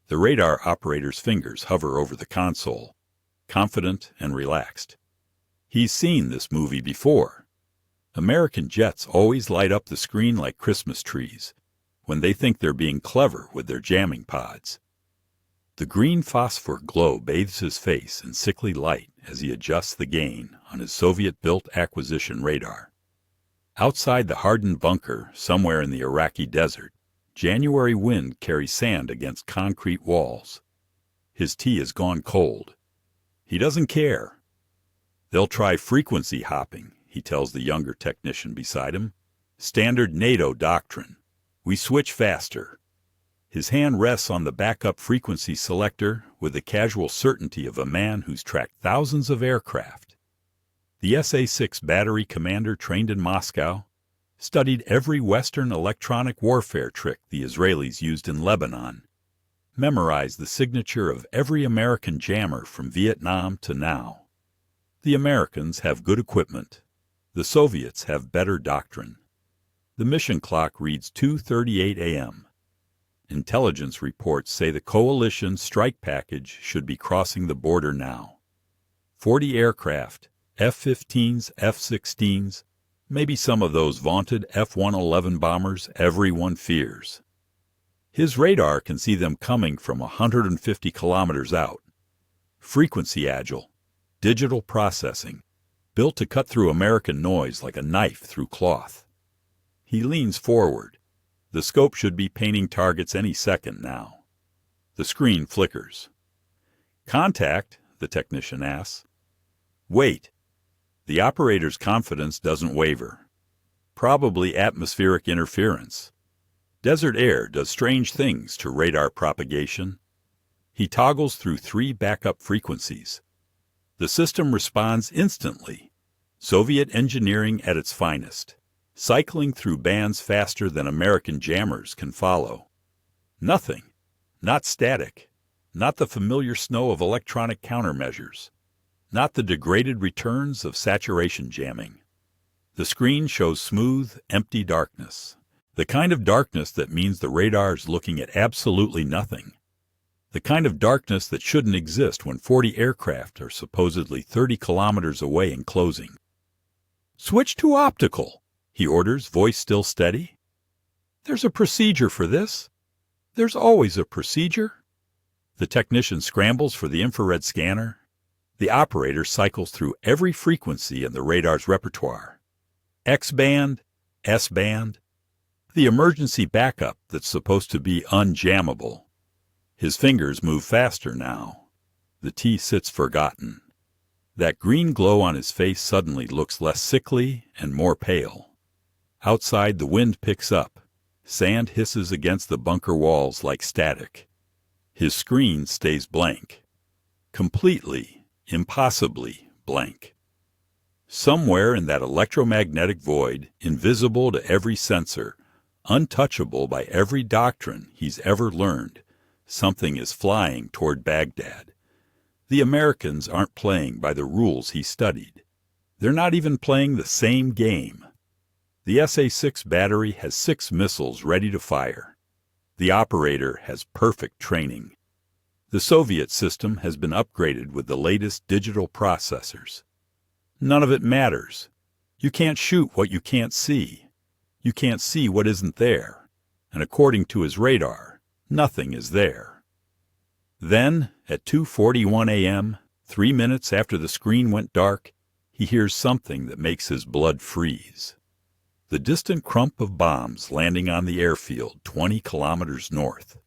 The radar operator's fingers hover over the console, confident and relaxed. He's seen this movie before. American jets always light up the screen like Christmas trees when they think they're being clever with their jamming pods. The green phosphor glow bathes his face in sickly light as he adjusts the gain on his Soviet-built acquisition radar. Outside the hardened bunker, somewhere in the Iraqi desert, January wind carries sand against concrete walls. His tea has gone cold. He doesn't care. They'll try frequency hopping, he tells the younger technician beside him. Standard NATO doctrine. We switch faster. His hand rests on the backup frequency selector with the casual certainty of a man who's tracked thousands of aircraft. The SA-6 battery commander trained in Moscow studied every Western electronic warfare trick the Israelis used in Lebanon, memorized the signature of every American jammer from Vietnam to now. The Americans have good equipment. The Soviets have better doctrine. The mission clock reads 2:38 a.m. Intelligence reports say the coalition strike package should be crossing the border now. 40 aircraft, F-15s, F-16s, maybe some of those vaunted F-111 bombers everyone fears. His radar can see them coming from 150 kilometers out. Frequency agile, digital processing, built to cut through American noise like a knife through cloth. He leans forward. The scope should be painting targets any second now. The screen flickers. Contact, the technician asks. Wait. The operator's confidence doesn't waver. Probably atmospheric interference. Desert air does strange things to radar propagation. He toggles through 3 backup frequencies. The system responds instantly. Soviet engineering at its finest, cycling through bands faster than American jammers can follow. Nothing. Not static. Not the familiar snow of electronic countermeasures. Not the degraded returns of saturation jamming. The screen shows smooth, empty darkness. The kind of darkness that means the radar is looking at absolutely nothing. The kind of darkness that shouldn't exist when 40 aircraft are supposedly 30 kilometers away and closing. Switch to optical, he orders, voice still steady. There's a procedure for this. There's always a procedure. The technician scrambles for the infrared scanner. The operator cycles through every frequency in the radar's repertoire. X-band, S-band, the emergency backup that's supposed to be unjammable. His fingers move faster now. The tea sits forgotten. That green glow on his face suddenly looks less sickly and more pale. Outside, the wind picks up. Sand hisses against the bunker walls like static. His screen stays blank. Completely, impossibly blank. Somewhere in that electromagnetic void, invisible to every sensor, untouchable by every doctrine he's ever learned, something is flying toward Baghdad. The Americans aren't playing by the rules he studied. They're not even playing the same game. The SA-6 battery has 6 missiles ready to fire. The operator has perfect training. The Soviet system has been upgraded with the latest digital processors. None of it matters. You can't shoot what you can't see. You can't see what isn't there. And according to his radar, nothing is there. Then, at 2:41 a.m., 3 minutes after the screen went dark, he hears something that makes his blood freeze. The distant crump of bombs landing on the airfield 20 kilometers north.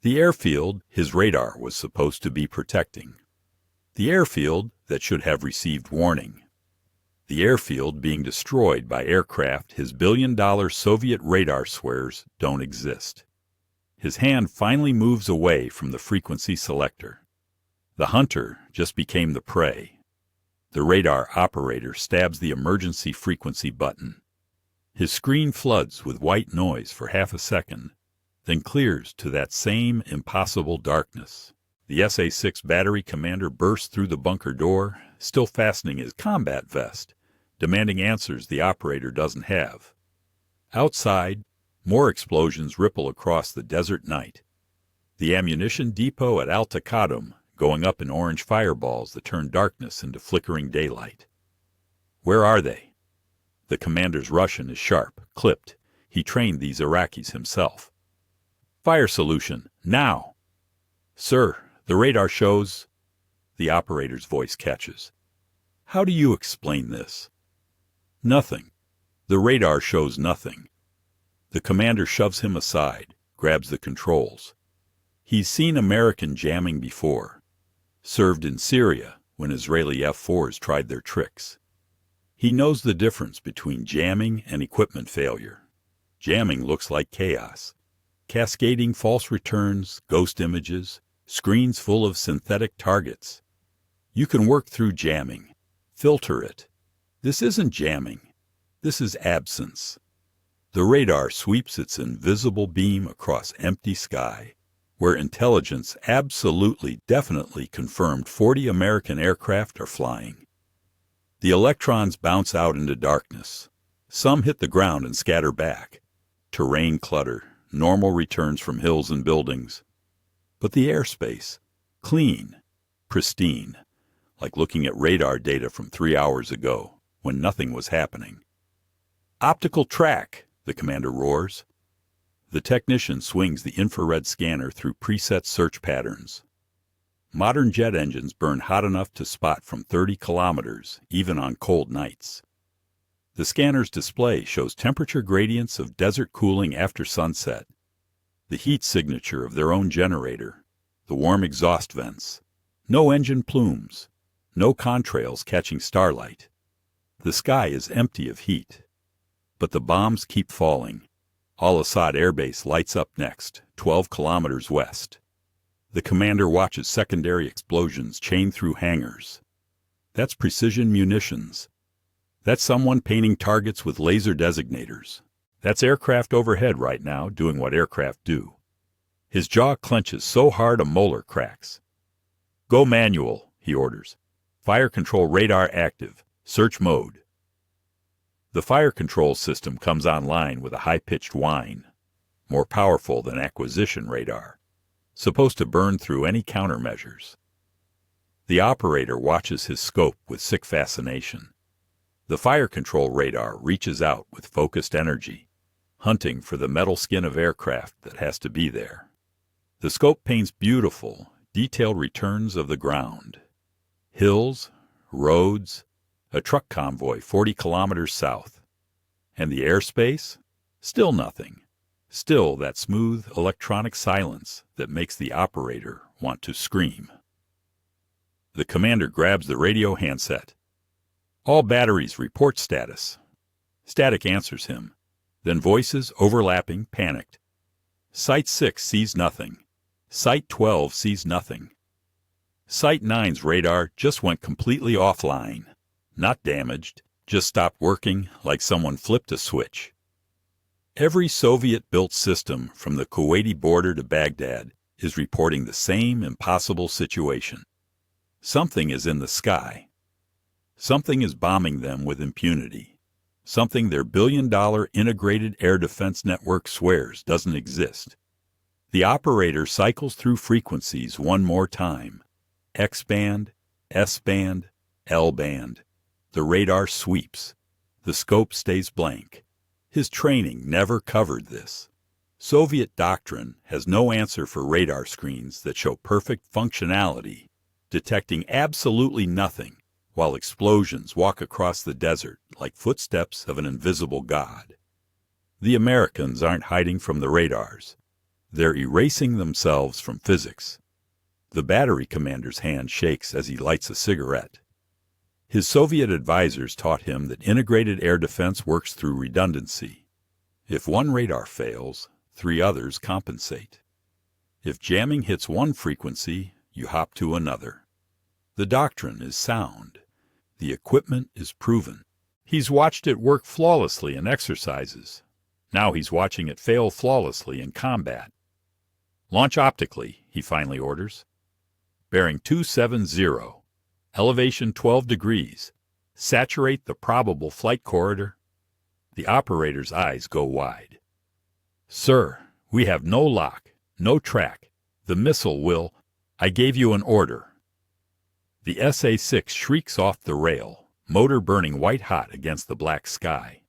The airfield his radar was supposed to be protecting. The airfield that should have received warning. The airfield being destroyed by aircraft his billion-dollar Soviet radar swears don't exist. His hand finally moves away from the frequency selector. The hunter just became the prey. The radar operator stabs the emergency frequency button. His screen floods with white noise for half a second, then clears to that same impossible darkness. The SA-6 battery commander bursts through the bunker door, still fastening his combat vest, demanding answers the operator doesn't have. Outside, more explosions ripple across the desert night. The ammunition depot at Al Taqadum, going up in orange fireballs that turn darkness into flickering daylight. Where are they? The commander's Russian is sharp, clipped. He trained these Iraqis himself. Fire solution, now! Sir, the radar shows... The operator's voice catches. How do you explain this? Nothing. The radar shows nothing. The commander shoves him aside, grabs the controls. He's seen American jamming before. Served in Syria when Israeli F-4s tried their tricks. He knows the difference between jamming and equipment failure. Jamming looks like chaos. Cascading false returns, ghost images, screens full of synthetic targets. You can work through jamming. Filter it. This isn't jamming. This is absence. The radar sweeps its invisible beam across empty sky, where intelligence absolutely, definitely confirmed 40 American aircraft are flying. The electrons bounce out into darkness. Some hit the ground and scatter back. Terrain clutter, normal returns from hills and buildings. But the airspace, clean, pristine, like looking at radar data from 3 hours ago, when nothing was happening. Optical track, the commander roars. The technician swings the infrared scanner through preset search patterns. Modern jet engines burn hot enough to spot from 30 kilometers, even on cold nights. The scanner's display shows temperature gradients of desert cooling after sunset, the heat signature of their own generator, the warm exhaust vents, no engine plumes, no contrails catching starlight. The sky is empty of heat. But the bombs keep falling. Al-Assad Air Base lights up next, 12 kilometers west. The commander watches secondary explosions chain through hangars. That's precision munitions. That's someone painting targets with laser designators. That's aircraft overhead right now doing what aircraft do. His jaw clenches so hard a molar cracks. Go manual, he orders. Fire control radar active. Search mode. The fire control system comes online with a high-pitched whine, more powerful than acquisition radar, supposed to burn through any countermeasures. The operator watches his scope with sick fascination. The fire control radar reaches out with focused energy, hunting for the metal skin of aircraft that has to be there. The scope paints beautiful, detailed returns of the ground. Hills, roads, a truck convoy 40 kilometers south. And the airspace? Still nothing. Still that smooth electronic silence that makes the operator want to scream. The commander grabs the radio handset. All batteries report status. Static answers him. Then voices overlapping, panicked. Site 6 sees nothing. Site 12 sees nothing. Site 9's radar just went completely offline. Not damaged, just stopped working like someone flipped a switch. Every Soviet-built system from the Kuwaiti border to Baghdad is reporting the same impossible situation. Something is in the sky. Something is bombing them with impunity. Something their billion-dollar integrated air defense network swears doesn't exist. The operator cycles through frequencies one more time. X-band, S-band, L-band. The radar sweeps. The scope stays blank. His training never covered this. Soviet doctrine has no answer for radar screens that show perfect functionality, detecting absolutely nothing, while explosions walk across the desert like footsteps of an invisible god. The Americans aren't hiding from the radars. They're erasing themselves from physics. The battery commander's hand shakes as he lights a cigarette. His Soviet advisors taught him that integrated air defense works through redundancy. If one radar fails, 3 others compensate. If jamming hits one frequency, you hop to another. The doctrine is sound. The equipment is proven. He's watched it work flawlessly in exercises. Now he's watching it fail flawlessly in combat. Launch optically, he finally orders. Bearing 270. Elevation 12 degrees. Saturate the probable flight corridor. The operator's eyes go wide. Sir, we have no lock, no track. The missile will. I gave you an order. The SA-6 shrieks off the rail, motor burning white-hot against the black sky.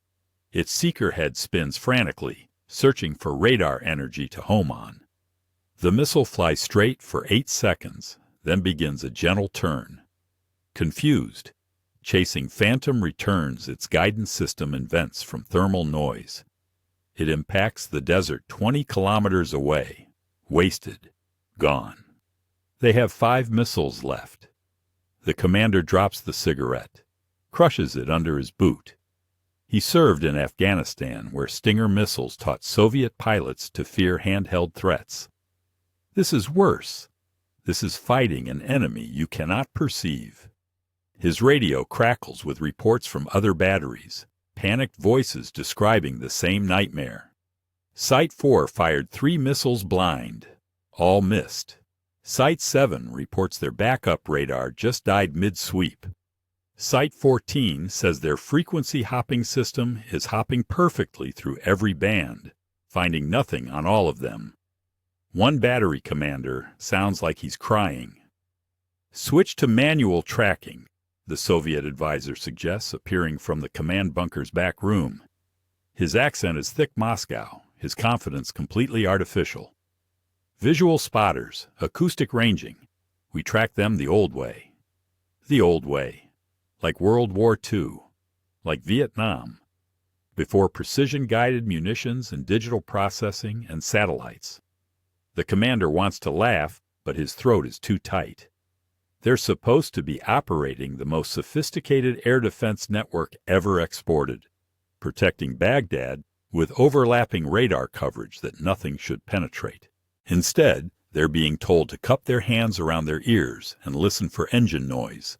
Its seeker head spins frantically, searching for radar energy to home on. The missile flies straight for 8 seconds, then begins a gentle turn. Confused, chasing phantom returns its guidance system invents from thermal noise. It impacts the desert 20 kilometers away, wasted, gone. They have 5 missiles left. The commander drops the cigarette, crushes it under his boot. He served in Afghanistan, where Stinger missiles taught Soviet pilots to fear handheld threats. This is worse. This is fighting an enemy you cannot perceive. His radio crackles with reports from other batteries, panicked voices describing the same nightmare. Site 4 fired 3 missiles blind. All missed. Site 7 reports their backup radar just died mid-sweep. Site 14 says their frequency hopping system is hopping perfectly through every band, finding nothing on all of them. One battery commander sounds like he's crying. Switch to manual tracking, the Soviet advisor suggests, appearing from the command bunker's back room. His accent is thick Moscow, his confidence completely artificial. Visual spotters, acoustic ranging. We track them the old way. The old way. Like World War II. Like Vietnam. Before precision-guided munitions and digital processing and satellites. The commander wants to laugh, but his throat is too tight. They're supposed to be operating the most sophisticated air defense network ever exported, protecting Baghdad with overlapping radar coverage that nothing should penetrate. Instead, they're being told to cup their hands around their ears and listen for engine noise.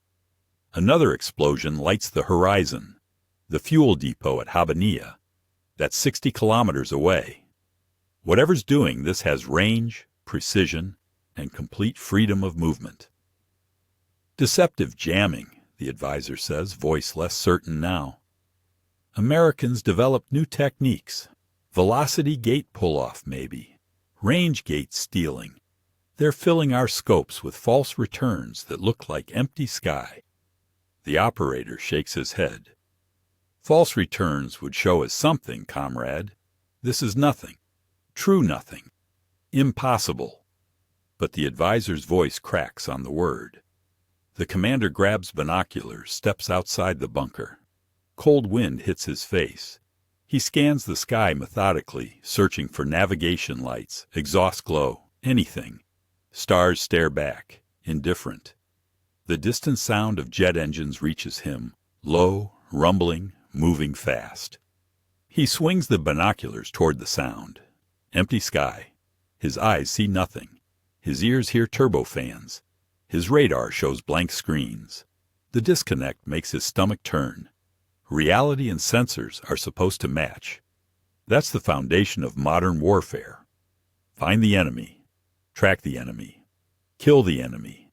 Another explosion lights the horizon, the fuel depot at Habaniya. That's 60 kilometers away. Whatever's doing this has range, precision, and complete freedom of movement. Deceptive jamming, the advisor says, voice less certain now. Americans developed new techniques. Velocity gate pull-off, maybe. Range gate stealing. They're filling our scopes with false returns that look like empty sky. The operator shakes his head. False returns would show us something, comrade. This is nothing. True nothing. Impossible. But the advisor's voice cracks on the word. The commander grabs binoculars, steps outside the bunker. Cold wind hits his face. He scans the sky methodically, searching for navigation lights, exhaust glow, anything. Stars stare back, indifferent. The distant sound of jet engines reaches him, low, rumbling, moving fast. He swings the binoculars toward the sound. Empty sky. His eyes see nothing. His ears hear turbofans. His radar shows blank screens. The disconnect makes his stomach turn. Reality and sensors are supposed to match. That's the foundation of modern warfare. Find the enemy. Track the enemy. Kill the enemy.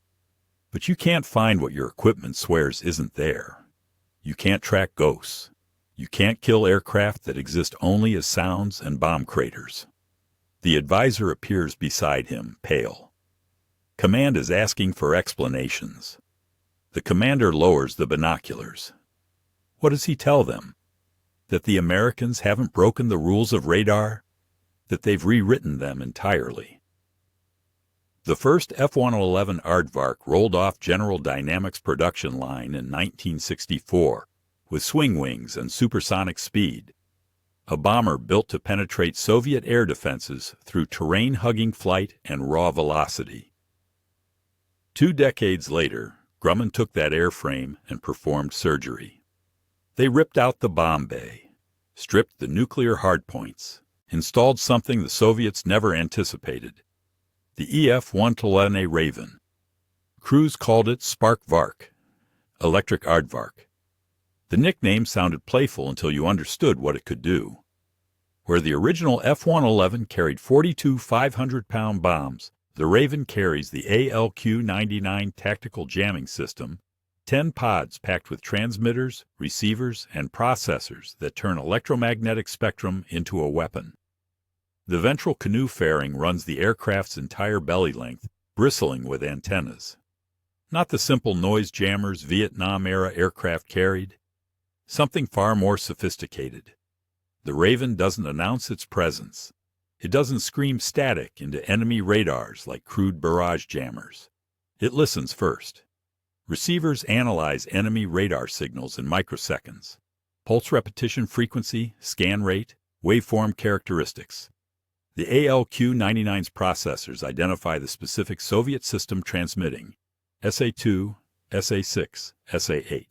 But you can't find what your equipment swears isn't there. You can't track ghosts. You can't kill aircraft that exist only as sounds and bomb craters. The advisor appears beside him, pale. Command is asking for explanations. The commander lowers the binoculars. What does he tell them? That the Americans haven't broken the rules of radar? That they've rewritten them entirely? The first F-111 Aardvark rolled off General Dynamics' production line in 1964 with swing wings and supersonic speed. A bomber built to penetrate Soviet air defenses through terrain-hugging flight and raw velocity. 2 decades later, Grumman took that airframe and performed surgery. They ripped out the bomb bay, stripped the nuclear hardpoints, installed something the Soviets never anticipated, the EF-111A Raven. Crews called it Spark Vark, Electric Aardvark. The nickname sounded playful until you understood what it could do. Where the original F-111 carried 42 500-pound bombs, the Raven carries the ALQ-99 tactical jamming system, 10 pods packed with transmitters, receivers, and processors that turn electromagnetic spectrum into a weapon. The ventral canoe fairing runs the aircraft's entire belly length, bristling with antennas. Not the simple noise jammers Vietnam-era aircraft carried. Something far more sophisticated. The Raven doesn't announce its presence. It doesn't scream static into enemy radars like crude barrage jammers. It listens first. Receivers analyze enemy radar signals in microseconds. Pulse repetition frequency, scan rate, waveform characteristics. The ALQ-99's processors identify the specific Soviet system transmitting SA-2, SA-6, SA-8.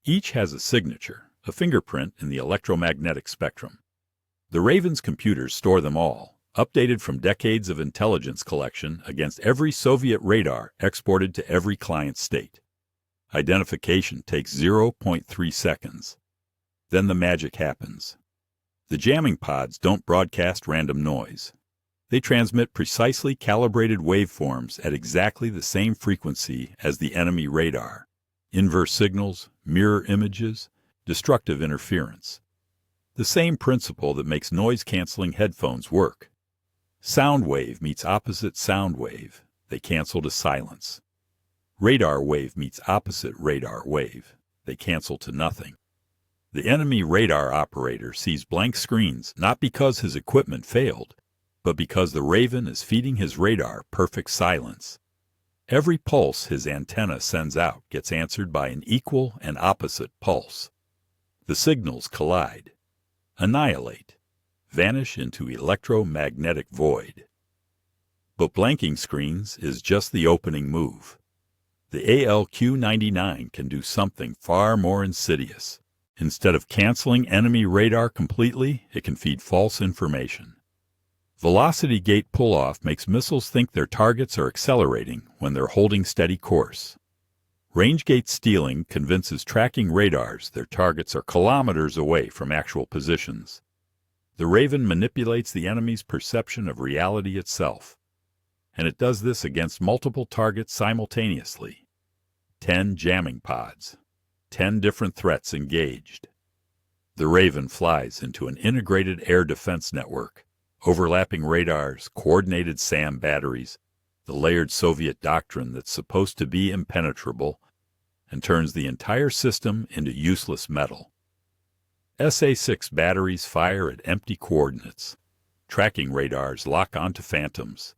Each has a signature, a fingerprint in the electromagnetic spectrum. The Raven's computers store them all, updated from decades of intelligence collection against every Soviet radar exported to every client state. Identification takes 0.3 seconds. Then the magic happens. The jamming pods don't broadcast random noise. They transmit precisely calibrated waveforms at exactly the same frequency as the enemy radar. Inverse signals, mirror images, destructive interference. The same principle that makes noise-canceling headphones work. Sound wave meets opposite sound wave. They cancel to silence. Radar wave meets opposite radar wave. They cancel to nothing. The enemy radar operator sees blank screens not because his equipment failed, but because the Raven is feeding his radar perfect silence. Every pulse his antenna sends out gets answered by an equal and opposite pulse. The signals collide, annihilate, vanish into electromagnetic void. But blanking screens is just the opening move. The ALQ-99 can do something far more insidious. Instead of canceling enemy radar completely, it can feed false information. Velocity gate pull-off makes missiles think their targets are accelerating when they're holding steady course. Range gate stealing convinces tracking radars their targets are kilometers away from actual positions. The Raven manipulates the enemy's perception of reality itself. And it does this against multiple targets simultaneously. 10 jamming pods. 10 different threats engaged. The Raven flies into an integrated air defense network, overlapping radars, coordinated SAM batteries, the layered Soviet doctrine that's supposed to be impenetrable, and turns the entire system into useless metal. SA-6 batteries fire at empty coordinates. Tracking radars lock onto phantoms.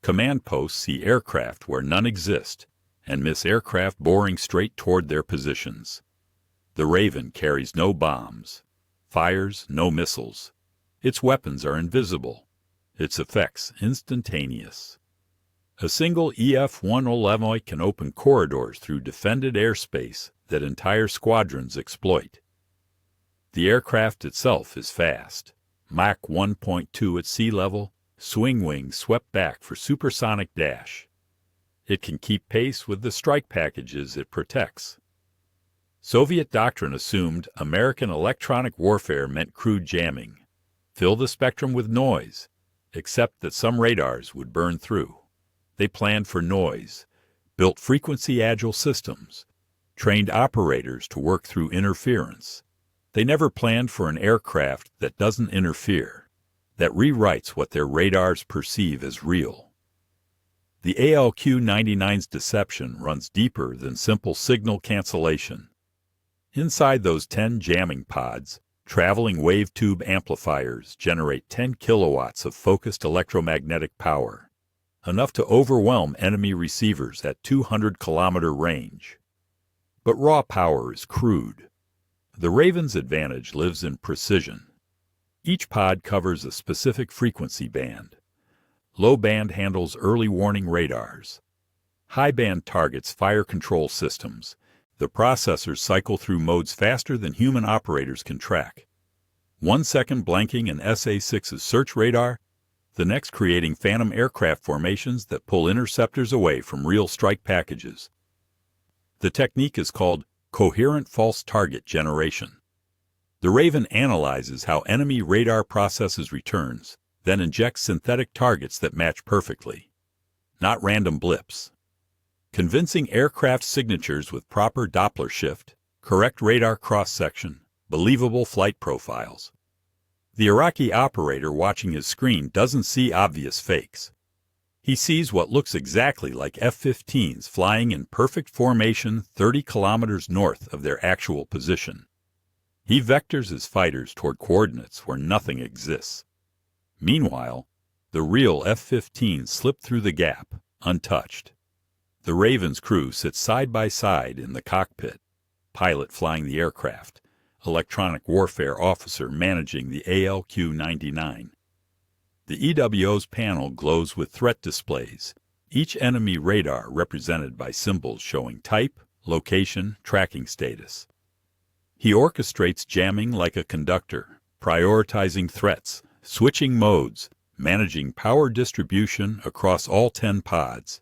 Command posts see aircraft where none exist, and miss aircraft boring straight toward their positions. The Raven carries no bombs, fires no missiles. Its weapons are invisible, its effects instantaneous. A single EF-111A can open corridors through defended airspace that entire squadrons exploit. The aircraft itself is fast, Mach 1.2 at sea level, swing wings swept back for supersonic dash. It can keep pace with the strike packages it protects. Soviet doctrine assumed American electronic warfare meant crude jamming. Fill the spectrum with noise, except that some radars would burn through. They planned for noise, built frequency-agile systems, trained operators to work through interference. They never planned for an aircraft that doesn't interfere, that rewrites what their radars perceive as real. The ALQ-99's deception runs deeper than simple signal cancellation. Inside those 10 jamming pods, traveling wave tube amplifiers generate 10 kilowatts of focused electromagnetic power, enough to overwhelm enemy receivers at 200-kilometer range. But raw power is crude. The Raven's advantage lives in precision. Each pod covers a specific frequency band. Low band handles early warning radars. High band targets fire control systems. The processors cycle through modes faster than human operators can track. 1 second blanking an SA-6's search radar, the next creating phantom aircraft formations that pull interceptors away from real strike packages. The technique is called coherent false target generation. The Raven analyzes how enemy radar processes returns, then injects synthetic targets that match perfectly. Not random blips. Convincing aircraft signatures with proper Doppler shift, correct radar cross-section, believable flight profiles. The Iraqi operator watching his screen doesn't see obvious fakes. He sees what looks exactly like F-15s flying in perfect formation 30 kilometers north of their actual position. He vectors his fighters toward coordinates where nothing exists. Meanwhile, the real F-15s slip through the gap, untouched. The Raven's crew sits side by side in the cockpit, pilot flying the aircraft, electronic warfare officer managing the ALQ-99. The EWO's panel glows with threat displays, each enemy radar represented by symbols showing type, location, tracking status. He orchestrates jamming like a conductor, prioritizing threats, switching modes, managing power distribution across all 10 pods.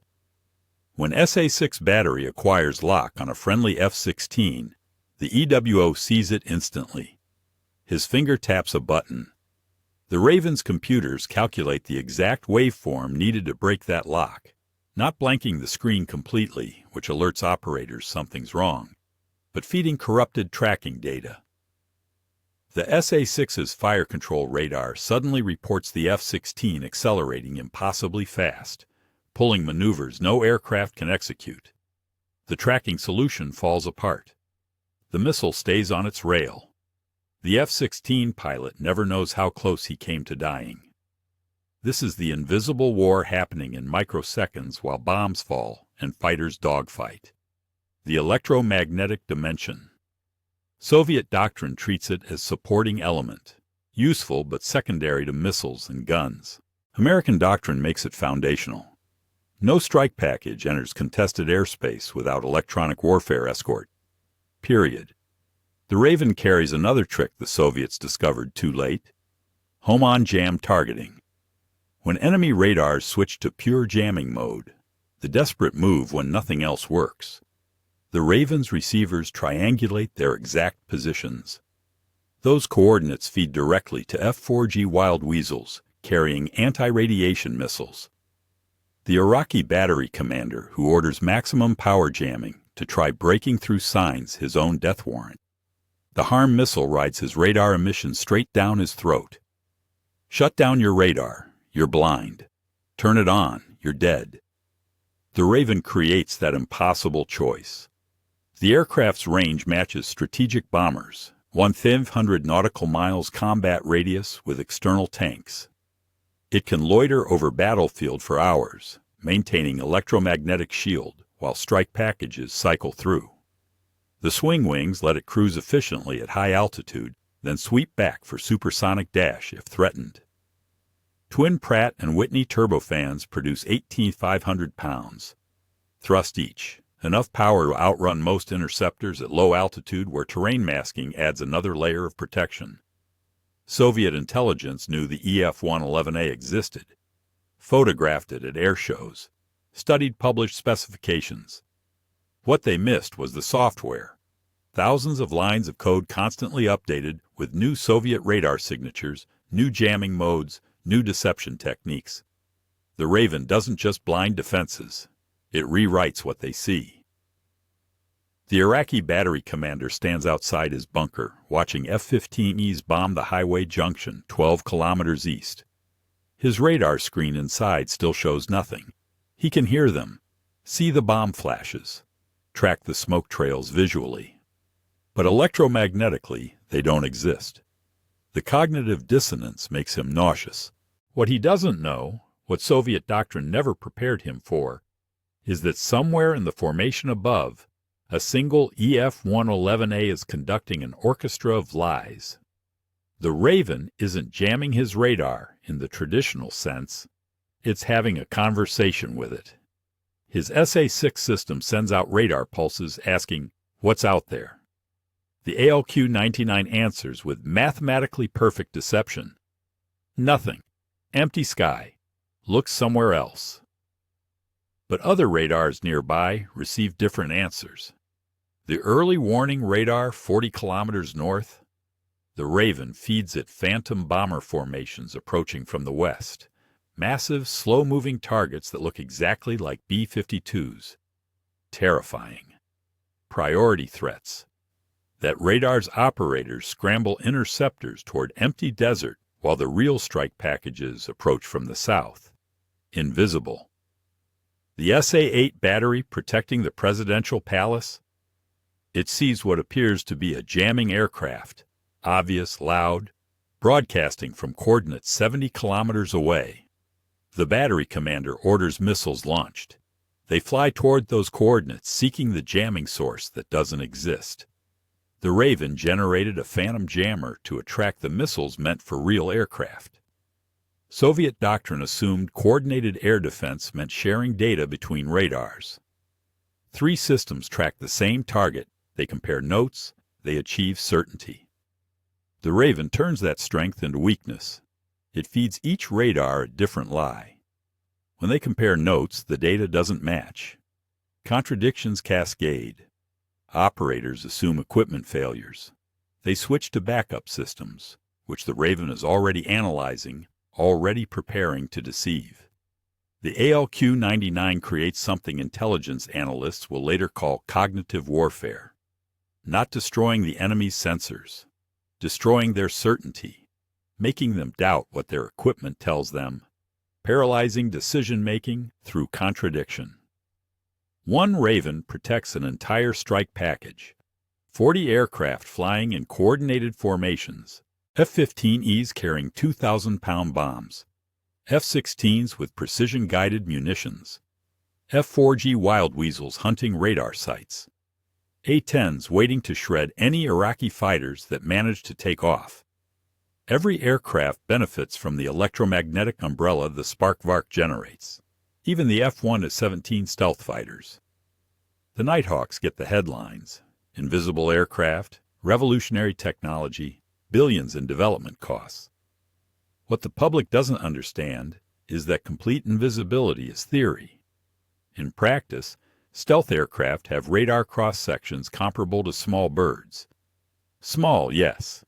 When SA-6 battery acquires lock on a friendly F-16, the EWO sees it instantly. His finger taps a button. The Raven's computers calculate the exact waveform needed to break that lock, not blanking the screen completely, which alerts operators something's wrong, but feeding corrupted tracking data. The SA-6's fire control radar suddenly reports the F-16 accelerating impossibly fast, pulling maneuvers no aircraft can execute. The tracking solution falls apart. The missile stays on its rail. The F-16 pilot never knows how close he came to dying. This is the invisible war happening in microseconds while bombs fall and fighters dogfight. The electromagnetic dimension. Soviet doctrine treats it as supporting element, useful but secondary to missiles and guns. American doctrine makes it foundational. No strike package enters contested airspace without electronic warfare escort. Period. The Raven carries another trick the Soviets discovered too late: home-on-jam targeting. When enemy radars switch to pure jamming mode, the desperate move when nothing else works, the Raven's receivers triangulate their exact positions. Those coordinates feed directly to F-4G Wild Weasels carrying anti-radiation missiles. The Iraqi battery commander who orders maximum power jamming to try breaking through signs his own death warrant. The harm missile rides his radar emission straight down his throat. Shut down your radar, you're blind. Turn it on, you're dead. The Raven creates that impossible choice. The aircraft's range matches strategic bombers, 1,500 nautical miles combat radius with external tanks. It can loiter over battlefield for hours, maintaining electromagnetic shield while strike packages cycle through. The swing wings let it cruise efficiently at high altitude, then sweep back for supersonic dash if threatened. Twin Pratt & Whitney turbofans produce 18,500 pounds. Thrust each, enough power to outrun most interceptors at low altitude where terrain masking adds another layer of protection. Soviet intelligence knew the EF-111A existed, photographed it at air shows, studied published specifications. What they missed was the software. Thousands of lines of code constantly updated with new Soviet radar signatures, new jamming modes, new deception techniques. The Raven doesn't just blind defenses. It rewrites what they see. The Iraqi battery commander stands outside his bunker, watching F-15Es bomb the highway junction 12 kilometers east. His radar screen inside still shows nothing. He can hear them, see the bomb flashes, track the smoke trails visually. But electromagnetically, they don't exist. The cognitive dissonance makes him nauseous. What he doesn't know, what Soviet doctrine never prepared him for, is that somewhere in the formation above, a single EF-111A is conducting an orchestra of lies. The Raven isn't jamming his radar in the traditional sense. It's having a conversation with it. His SA-6 system sends out radar pulses asking, "What's out there?" The ALQ-99 answers with mathematically perfect deception. Nothing. Empty sky. Look somewhere else. But other radars nearby receive different answers. The early warning radar 40 kilometers north, the Raven feeds it phantom bomber formations approaching from the west, massive, slow-moving targets that look exactly like B-52s. Terrifying. Priority threats. That radar's operators scramble interceptors toward empty desert while the real strike packages approach from the south. Invisible. The SA-8 battery protecting the presidential palace? It sees what appears to be a jamming aircraft, obvious, loud, broadcasting from coordinates 70 kilometers away. The battery commander orders missiles launched. They fly toward those coordinates, seeking the jamming source that doesn't exist. The Raven generated a phantom jammer to attract the missiles meant for real aircraft. Soviet doctrine assumed coordinated air defense meant sharing data between radars. 3 systems track the same target, they compare notes, they achieve certainty. The Raven turns that strength into weakness. It feeds each radar a different lie. When they compare notes, the data doesn't match. Contradictions cascade. Operators assume equipment failures. They switch to backup systems, which the Raven is already analyzing, already preparing to deceive. The ALQ-99 creates something intelligence analysts will later call cognitive warfare. Not destroying the enemy's sensors, destroying their certainty, making them doubt what their equipment tells them, paralyzing decision-making through contradiction. One Raven protects an entire strike package. 40 aircraft flying in coordinated formations, F-15Es carrying 2,000-pound bombs, F-16s with precision-guided munitions, F-4G Wild Weasels hunting radar sites, A-10s waiting to shred any Iraqi fighters that manage to take off. Every aircraft benefits from the electromagnetic umbrella the spark Vark generates, even the F-117 stealth fighters. The Nighthawks get the headlines: invisible aircraft, revolutionary technology, billions in development costs. What the public doesn't understand is that complete invisibility is theory. In practice, stealth aircraft have radar cross-sections comparable to small birds. Small, yes,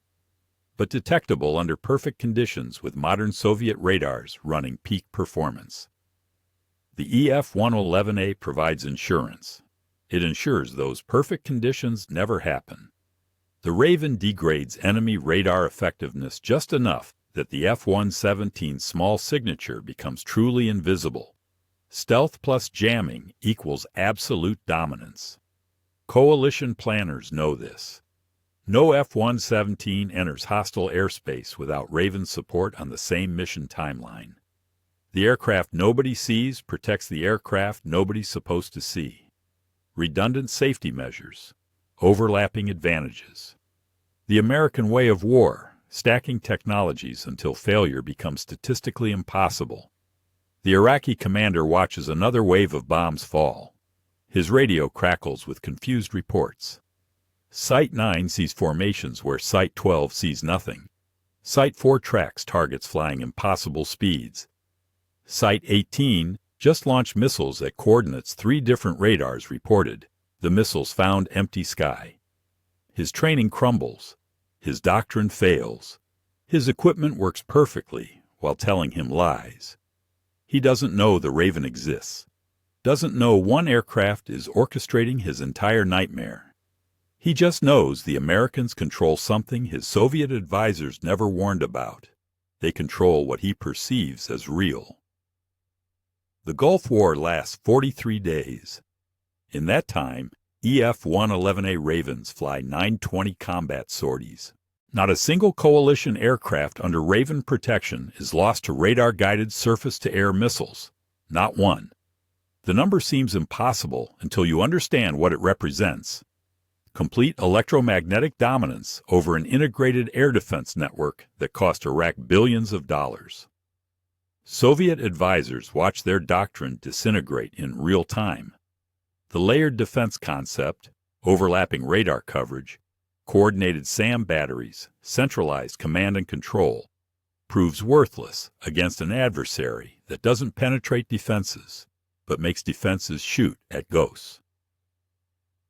but detectable under perfect conditions with modern Soviet radars running peak performance. The EF-111A provides insurance. It ensures those perfect conditions never happen. The Raven degrades enemy radar effectiveness just enough that the F-117's small signature becomes truly invisible. Stealth plus jamming equals absolute dominance. Coalition planners know this. No F-117 enters hostile airspace without Raven support on the same mission timeline. The aircraft nobody sees protects the aircraft nobody's supposed to see. Redundant safety measures. Overlapping advantages. The American way of war, stacking technologies until failure becomes statistically impossible. The Iraqi commander watches another wave of bombs fall. His radio crackles with confused reports. Site 9 sees formations where Site 12 sees nothing. Site 4 tracks targets flying impossible speeds. Site 18 just launched missiles at coordinates 3 different radars reported. The missiles found empty sky. His training crumbles. His doctrine fails. His equipment works perfectly while telling him lies. He doesn't know the Raven exists. Doesn't know one aircraft is orchestrating his entire nightmare. He just knows the Americans control something his Soviet advisors never warned about. They control what he perceives as real. The Gulf War lasts 43 days. In that time, EF-111A Ravens fly 920 combat sorties. Not a single coalition aircraft under Raven protection is lost to radar-guided surface-to-air missiles. Not one. The number seems impossible until you understand what it represents. Complete electromagnetic dominance over an integrated air defense network that cost Iraq billions of dollars. Soviet advisors watch their doctrine disintegrate in real time. The layered defense concept, overlapping radar coverage, coordinated SAM batteries, centralized command and control, proves worthless against an adversary that doesn't penetrate defenses, but makes defenses shoot at ghosts.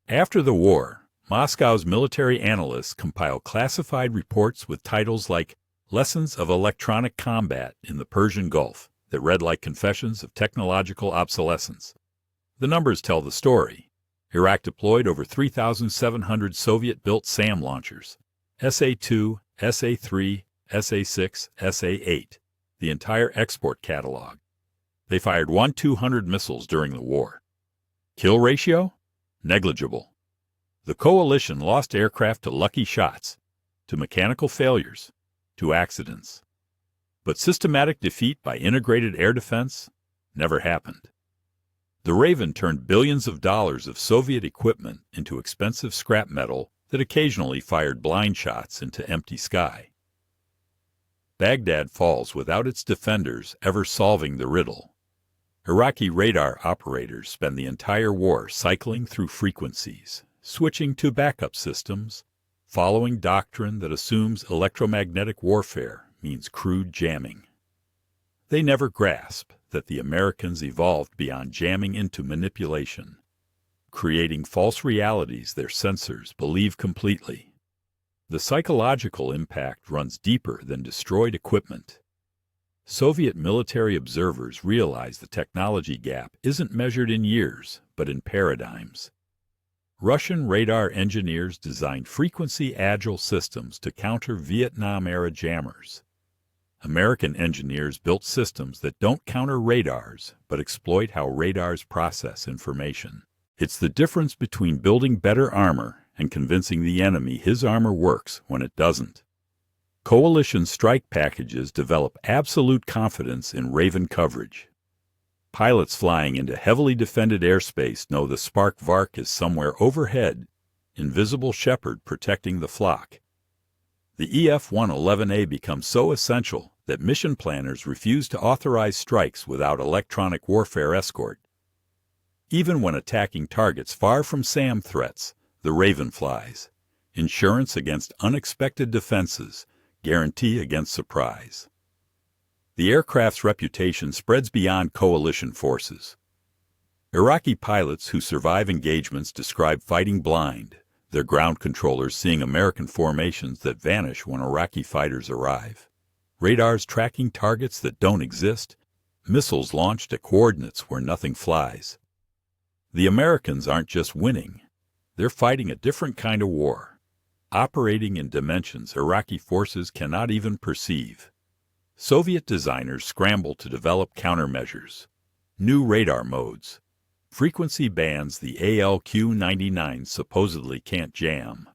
After the war, Moscow's military analysts compile classified reports with titles like Lessons of Electronic Combat in the Persian Gulf that read like confessions of technological obsolescence. The numbers tell the story. Iraq deployed over 3,700 Soviet-built SAM launchers, SA-2, SA-3, SA-6, SA-8, the entire export catalog. They fired 1-200 missiles during the war. Kill ratio? Negligible. The coalition lost aircraft to lucky shots, to mechanical failures, to accidents. But systematic defeat by integrated air defense never happened. The Raven turned billions of dollars of Soviet equipment into expensive scrap metal that occasionally fired blind shots into empty sky. Baghdad falls without its defenders ever solving the riddle. Iraqi radar operators spend the entire war cycling through frequencies, switching to backup systems, following doctrine that assumes electromagnetic warfare means crude jamming. They never grasp that the Americans evolved beyond jamming into manipulation, creating false realities their sensors believe completely. The psychological impact runs deeper than destroyed equipment. Soviet military observers realize the technology gap isn't measured in years, but in paradigms. Russian radar engineers designed frequency-agile systems to counter Vietnam-era jammers. American engineers built systems that don't counter radars, but exploit how radars process information. It's the difference between building better armor and convincing the enemy his armor works when it doesn't. Coalition strike packages develop absolute confidence in Raven coverage. Pilots flying into heavily defended airspace know the Spark Vark is somewhere overhead, invisible shepherd protecting the flock. The EF-111A becomes so essential that mission planners refuse to authorize strikes without electronic warfare escort. Even when attacking targets far from SAM threats, the Raven flies. Insurance against unexpected defenses, guarantee against surprise. The aircraft's reputation spreads beyond coalition forces. Iraqi pilots who survive engagements describe fighting blind, their ground controllers seeing American formations that vanish when Iraqi fighters arrive. Radars tracking targets that don't exist, missiles launched at coordinates where nothing flies. The Americans aren't just winning, they're fighting a different kind of war, operating in dimensions Iraqi forces cannot even perceive. Soviet designers scramble to develop countermeasures, new radar modes, frequency bands the ALQ-99 supposedly can't jam,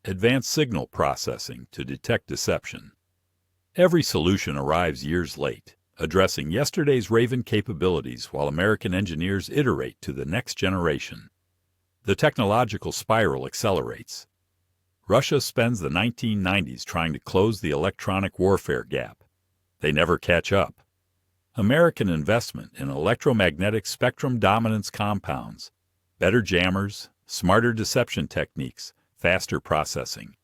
advanced signal processing to detect deception. Every solution arrives years late, addressing yesterday's Raven capabilities while American engineers iterate to the next generation. The technological spiral accelerates. Russia spends the 1990s trying to close the electronic warfare gap. They never catch up. American investment in electromagnetic spectrum dominance compounds, better jammers, smarter deception techniques, faster processing.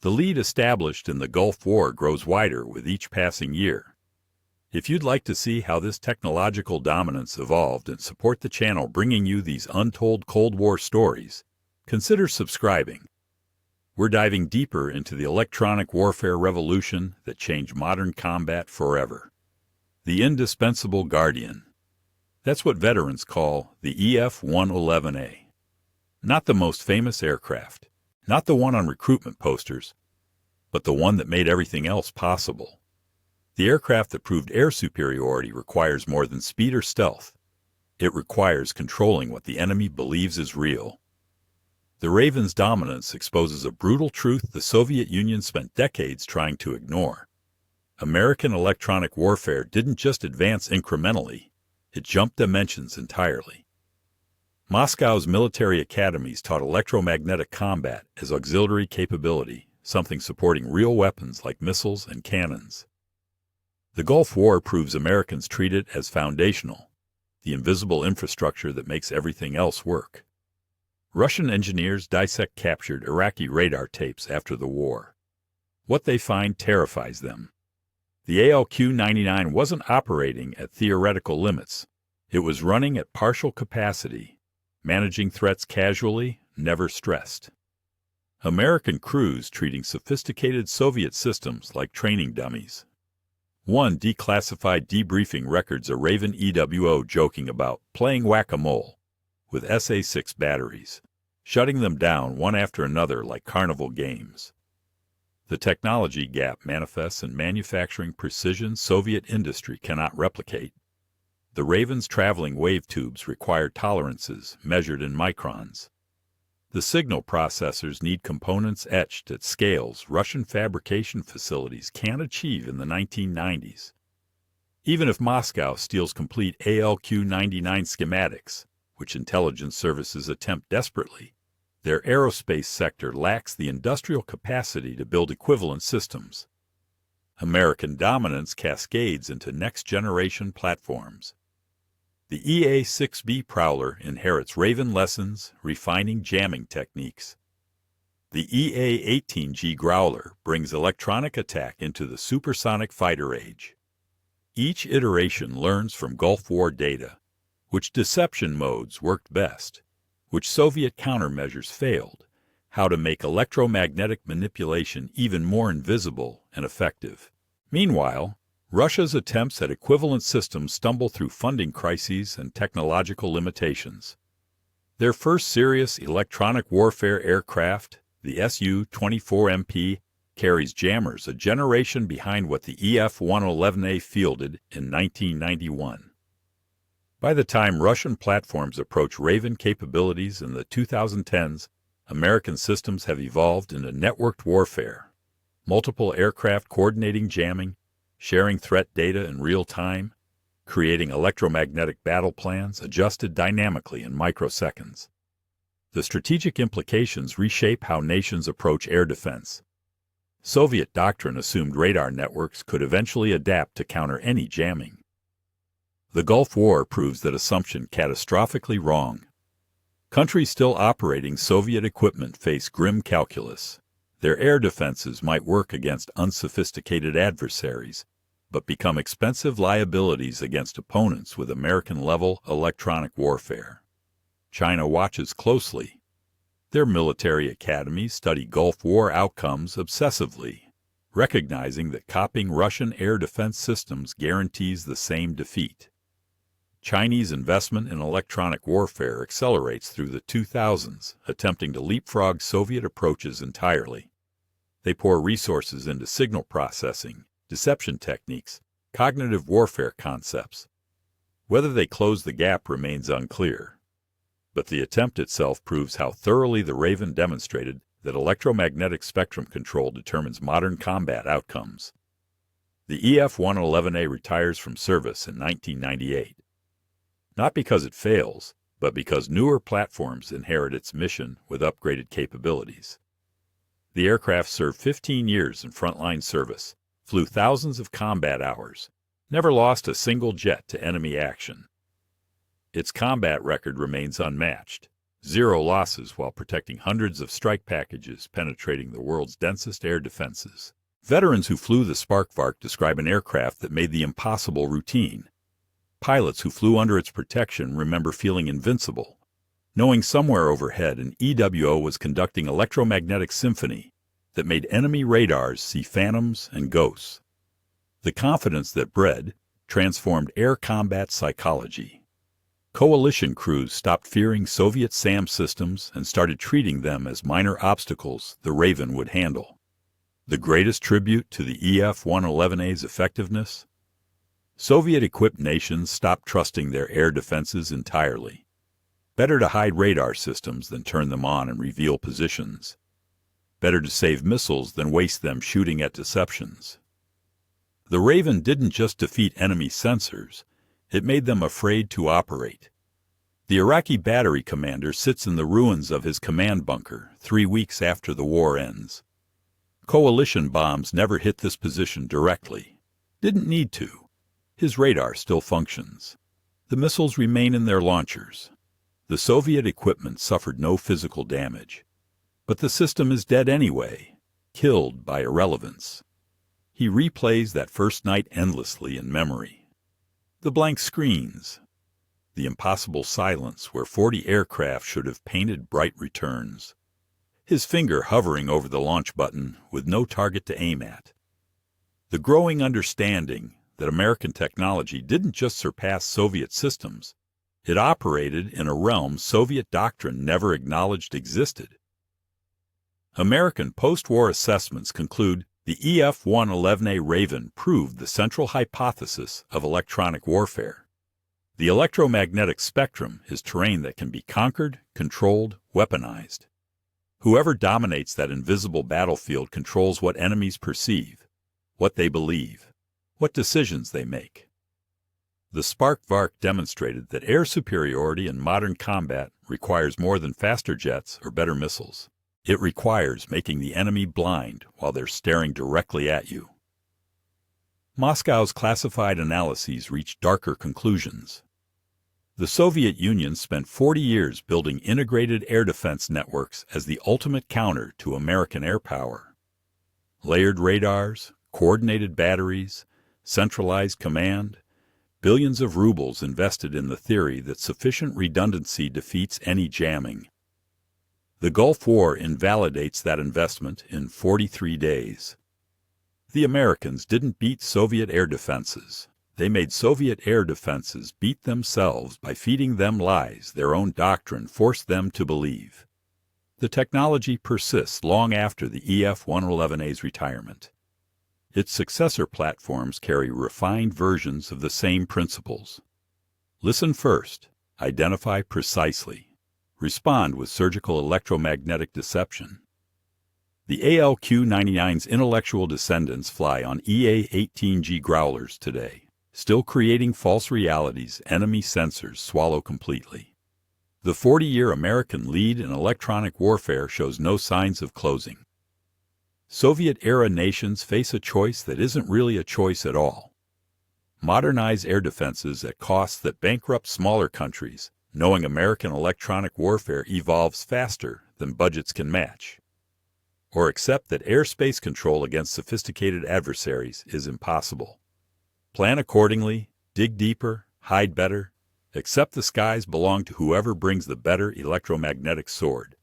The lead established in the Gulf War grows wider with each passing year. If you'd like to see how this technological dominance evolved and support the channel bringing you these untold Cold War stories, consider subscribing. We're diving deeper into the electronic warfare revolution that changed modern combat forever. The indispensable guardian. That's what veterans call the EF-111A. Not the most famous aircraft, not the one on recruitment posters, but the one that made everything else possible. The aircraft that proved air superiority requires more than speed or stealth. It requires controlling what the enemy believes is real. The Raven's dominance exposes a brutal truth the Soviet Union spent decades trying to ignore. American electronic warfare didn't just advance incrementally, it jumped dimensions entirely. Moscow's military academies taught electromagnetic combat as auxiliary capability, something supporting real weapons like missiles and cannons. The Gulf War proves Americans treat it as foundational, the invisible infrastructure that makes everything else work. Russian engineers dissect captured Iraqi radar tapes after the war. What they find terrifies them. The ALQ-99 wasn't operating at theoretical limits. It was running at partial capacity, managing threats casually, never stressed. American crews treating sophisticated Soviet systems like training dummies. One declassified debriefing records a Raven EWO joking about playing whack-a-mole with SA-6 batteries, shutting them down one after another like carnival games. The technology gap manifests in manufacturing precision Soviet industry cannot replicate. The Raven's traveling wave tubes require tolerances measured in microns. The signal processors need components etched at scales Russian fabrication facilities can't achieve in the 1990s. Even if Moscow steals complete ALQ-99 schematics, which intelligence services attempt desperately, their aerospace sector lacks the industrial capacity to build equivalent systems. American dominance cascades into next-generation platforms. The EA-6B Prowler inherits Raven lessons, refining jamming techniques. The EA-18G Growler brings electronic attack into the supersonic fighter age. Each iteration learns from Gulf War data, which deception modes worked best, which Soviet countermeasures failed, how to make electromagnetic manipulation even more invisible and effective. Meanwhile, Russia's attempts at equivalent systems stumble through funding crises and technological limitations. Their first serious electronic warfare aircraft, the Su-24MP, carries jammers a generation behind what the EF-111A fielded in 1991. By the time Russian platforms approach Raven capabilities in the 2010s, American systems have evolved into networked warfare, multiple aircraft coordinating jamming, sharing threat data in real time, creating electromagnetic battle plans adjusted dynamically in microseconds. The strategic implications reshape how nations approach air defense. Soviet doctrine assumed radar networks could eventually adapt to counter any jamming. The Gulf War proves that assumption catastrophically wrong. Countries still operating Soviet equipment face grim calculus. Their air defenses might work against unsophisticated adversaries, but become expensive liabilities against opponents with American-level electronic warfare. China watches closely. Their military academies study Gulf War outcomes obsessively, recognizing that copying Russian air defense systems guarantees the same defeat. Chinese investment in electronic warfare accelerates through the 2000s, attempting to leapfrog Soviet approaches entirely. They pour resources into signal processing, deception techniques, cognitive warfare concepts. Whether they close the gap remains unclear, but the attempt itself proves how thoroughly the Raven demonstrated that electromagnetic spectrum control determines modern combat outcomes. The EF-111A retires from service in 1998. Not because it fails, but because newer platforms inherit its mission with upgraded capabilities. The aircraft served 15 years in frontline service, flew thousands of combat hours, never lost a single jet to enemy action. Its combat record remains unmatched, 0 losses while protecting hundreds of strike packages penetrating the world's densest air defenses. Veterans who flew the Vark describe an aircraft that made the impossible routine. Pilots who flew under its protection remember feeling invincible, knowing somewhere overhead an EWO was conducting electromagnetic symphony that made enemy radars see phantoms and ghosts. The confidence that bred transformed air combat psychology. Coalition crews stopped fearing Soviet SAM systems and started treating them as minor obstacles the Raven would handle. The greatest tribute to the EF-111A's effectiveness? Soviet-equipped nations stopped trusting their air defenses entirely. Better to hide radar systems than turn them on and reveal positions. Better to save missiles than waste them shooting at deceptions. The Raven didn't just defeat enemy sensors, it made them afraid to operate. The Iraqi battery commander sits in the ruins of his command bunker 3 weeks after the war ends. Coalition bombs never hit this position directly. Didn't need to. His radar still functions. The missiles remain in their launchers. The Soviet equipment suffered no physical damage. But the system is dead anyway, killed by irrelevance. He replays that first night endlessly in memory. The blank screens. The impossible silence where 40 aircraft should have painted bright returns. His finger hovering over the launch button with no target to aim at. The growing understanding that American technology didn't just surpass Soviet systems, it operated in a realm Soviet doctrine never acknowledged existed. American post-war assessments conclude the EF-111A Raven proved the central hypothesis of electronic warfare. The electromagnetic spectrum is terrain that can be conquered, controlled, weaponized. Whoever dominates that invisible battlefield controls what enemies perceive, what they believe, what decisions they make. The Spark Vark demonstrated that air superiority in modern combat requires more than faster jets or better missiles. It requires making the enemy blind while they're staring directly at you. Moscow's classified analyses reached darker conclusions. The Soviet Union spent 40 years building integrated air defense networks as the ultimate counter to American air power. Layered radars, coordinated batteries, centralized command, billions of rubles invested in the theory that sufficient redundancy defeats any jamming. The Gulf War invalidates that investment in 43 days. The Americans didn't beat Soviet air defenses. They made Soviet air defenses beat themselves by feeding them lies their own doctrine forced them to believe. The technology persists long after the EF-111A's retirement. Its successor platforms carry refined versions of the same principles. Listen first, identify precisely. Respond with surgical electromagnetic deception. The ALQ-99's intellectual descendants fly on EA-18G growlers today, still creating false realities enemy sensors swallow completely. The 40-year American lead in electronic warfare shows no signs of closing. Soviet-era nations face a choice that isn't really a choice at all. Modernize air defenses at costs that bankrupt smaller countries, knowing American electronic warfare evolves faster than budgets can match. Or accept that airspace control against sophisticated adversaries is impossible. Plan accordingly, dig deeper, hide better, accept the skies belong to whoever brings the better electromagnetic sword.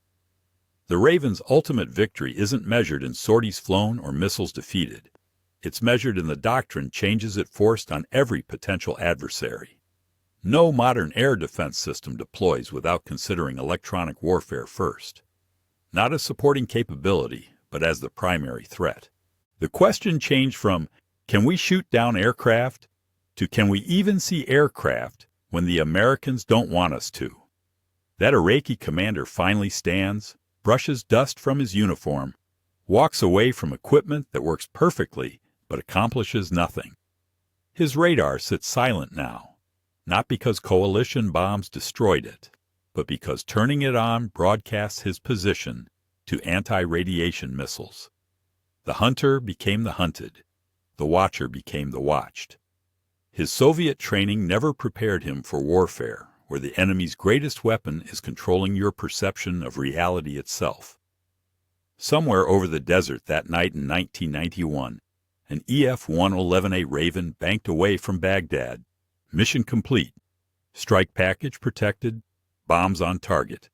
The Raven's ultimate victory isn't measured in sorties flown or missiles defeated. It's measured in the doctrine changes it forced on every potential adversary. No modern air defense system deploys without considering electronic warfare first. Not as supporting capability, but as the primary threat. The question changed from, can we shoot down aircraft, to can we even see aircraft when the Americans don't want us to? That Iraqi commander finally stands, brushes dust from his uniform, walks away from equipment that works perfectly but accomplishes nothing. His radar sits silent now. Not because coalition bombs destroyed it, but because turning it on broadcasts his position to anti-radiation missiles. The hunter became the hunted. The watcher became the watched. His Soviet training never prepared him for warfare, where the enemy's greatest weapon is controlling your perception of reality itself. Somewhere over the desert that night in 1991, an EF-111A Raven banked away from Baghdad. Mission complete. Strike package protected. Bombs on target.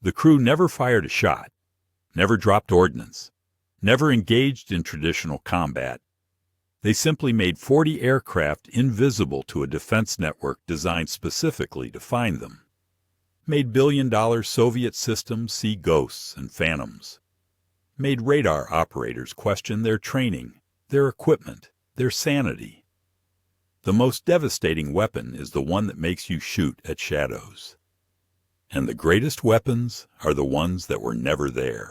The crew never fired a shot, never dropped ordnance, never engaged in traditional combat. They simply made 40 aircraft invisible to a defense network designed specifically to find them. Made billion-dollar Soviet systems see ghosts and phantoms. Made radar operators question their training, their equipment, their sanity. The most devastating weapon is the one that makes you shoot at shadows. And the greatest weapons are the ones that were never there.